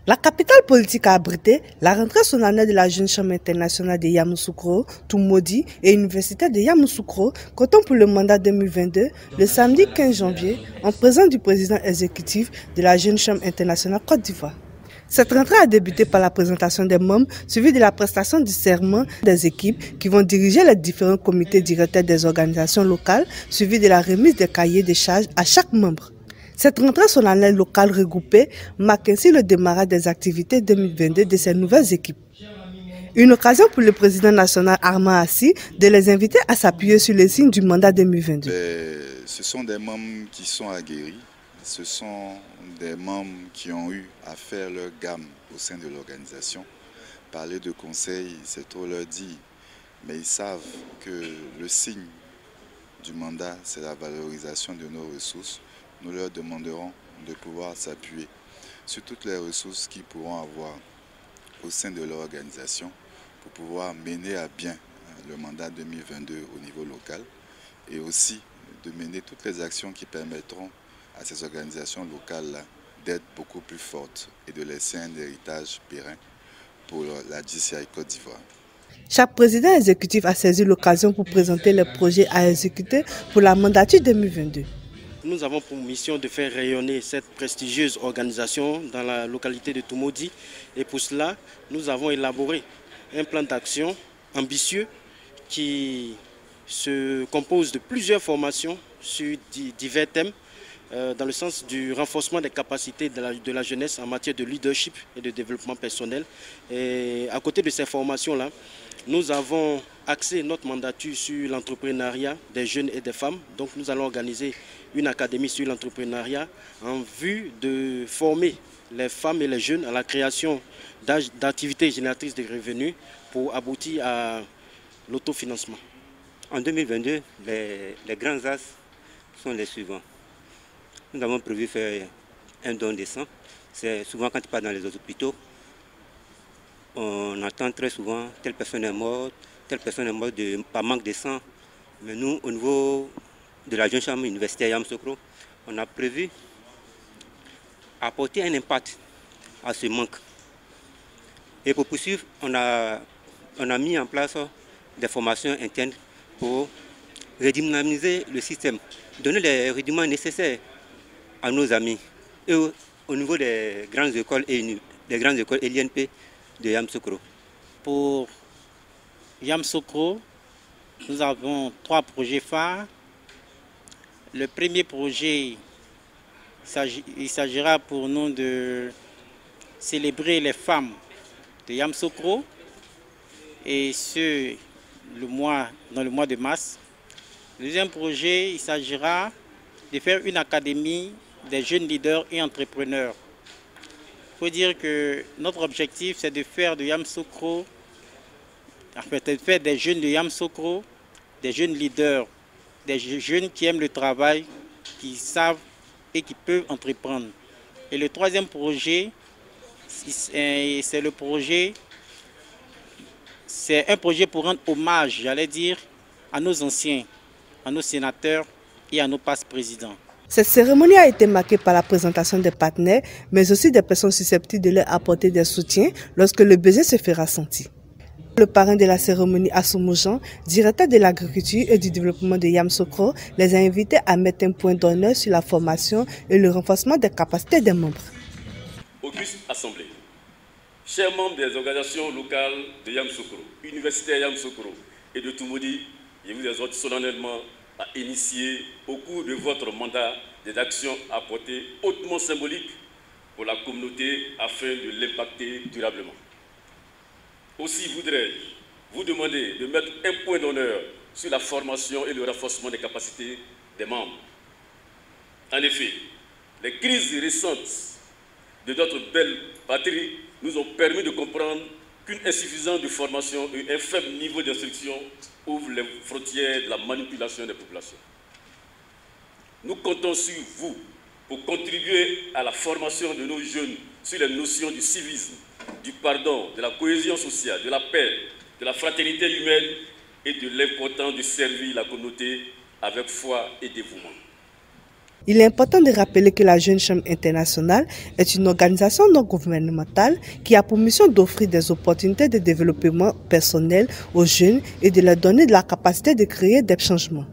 La capitale politique a abrité la rentrée solennelle de la Jeune Chambre internationale de Yamoussoukro, Toumoudi et universitaire de Yamoussoukro, comptant pour le mandat 2022, le samedi 15 janvier, en présence du président exécutif de la Jeune Chambre internationale Côte d'Ivoire. Cette rentrée a débuté par la présentation des membres, suivie de la prestation du serment des équipes qui vont diriger les différents comités directeurs des organisations locales, suivie de la remise des cahiers de charges à chaque membre. Cette rentrée solennelle locale regroupée marque ainsi le démarrage des activités 2022 de ces nouvelles équipes. Une occasion pour le président national Armand Assi de les inviter à s'appuyer sur les signes du mandat 2022. Ce sont des membres qui sont aguerris, ce sont des membres qui ont eu à faire leur gamme au sein de l'organisation. Parler de conseil, c'est trop leur dire, mais ils savent que le signe du mandat, c'est la valorisation de nos ressources. Nous leur demanderons de pouvoir s'appuyer sur toutes les ressources qu'ils pourront avoir au sein de leur organisation pour pouvoir mener à bien le mandat 2022 au niveau local et aussi de mener toutes les actions qui permettront à ces organisations locales-là d'être beaucoup plus fortes et de laisser un héritage périn pour la JCI Côte d'Ivoire. Chaque président exécutif a saisi l'occasion pour présenter les projets à exécuter pour la mandature 2022. Nous avons pour mission de faire rayonner cette prestigieuse organisation dans la localité de Toumoudi. Et pour cela, nous avons élaboré un plan d'action ambitieux qui se compose de plusieurs formations sur divers thèmes dans le sens du renforcement des capacités de la jeunesse en matière de leadership et de développement personnel. Et à côté de ces formations-là, nous avons axé notre mandature sur l'entrepreneuriat des jeunes et des femmes. Donc nous allons organiser une académie sur l'entrepreneuriat en vue de former les femmes et les jeunes à la création d'activités génératrices de revenus pour aboutir à l'autofinancement. En 2022, les grands axes sont les suivants. Nous avons prévu faire un don de sang. C'est souvent quand tu pars dans les hôpitaux, on entend très souvent telle personne est morte par manque de sang. Mais nous, au niveau de la Jeune Chambre universitaire Yamoussoukro, on a prévu apporter un impact à ce manque. Et pour poursuivre, on a mis en place des formations internes pour redynamiser le système, donner les rudiments nécessaires à nos amis et au niveau des grandes écoles et l'INP de Yamoussoukro. Pour Yamoussoukro, nous avons 3 projets phares. Le premier projet, il s'agira pour nous de célébrer les femmes de Yamoussoukro et ce, dans le mois de mars. Le deuxième projet, il s'agira de faire une académie des jeunes leaders et entrepreneurs. Il faut dire que notre objectif, c'est de faire de Yamoussoukro, de faire des jeunes de Yamoussoukro, des jeunes leaders, des jeunes qui aiment le travail, qui savent et qui peuvent entreprendre. Et le troisième projet, c'est un projet pour rendre hommage, j'allais dire, à nos anciens, à nos sénateurs et à nos past présidents. Cette cérémonie a été marquée par la présentation des partenaires, mais aussi des personnes susceptibles de leur apporter des soutiens lorsque le besoin se fera sentir. Le parrain de la cérémonie, Assoumou Jean, directeur de l'agriculture et du développement de Yamoussoukro, les a invités à mettre un point d'honneur sur la formation et le renforcement des capacités des membres. Auguste Assemblée, chers membres des organisations locales de Yamoussoukro, universitaire Yamoussoukro et de Toumoudi, je vous exhorte solennellement à initier au cours de votre mandat des actions à portée hautement symboliques pour la communauté afin de l'impacter durablement. Aussi voudrais-je vous demander de mettre un point d'honneur sur la formation et le renforcement des capacités des membres. En effet, les crises récentes de notre belle patrie nous ont permis de comprendre qu'une insuffisance de formation et un faible niveau d'instruction ouvrent les frontières de la manipulation des populations. Nous comptons sur vous pour contribuer à la formation de nos jeunes sur les notions du civisme, du pardon, de la cohésion sociale, de la paix, de la fraternité humaine et de l'importance de servir la communauté avec foi et dévouement. Il est important de rappeler que la Jeune Chambre internationale est une organisation non gouvernementale qui a pour mission d'offrir des opportunités de développement personnel aux jeunes et de leur donner de la capacité de créer des changements.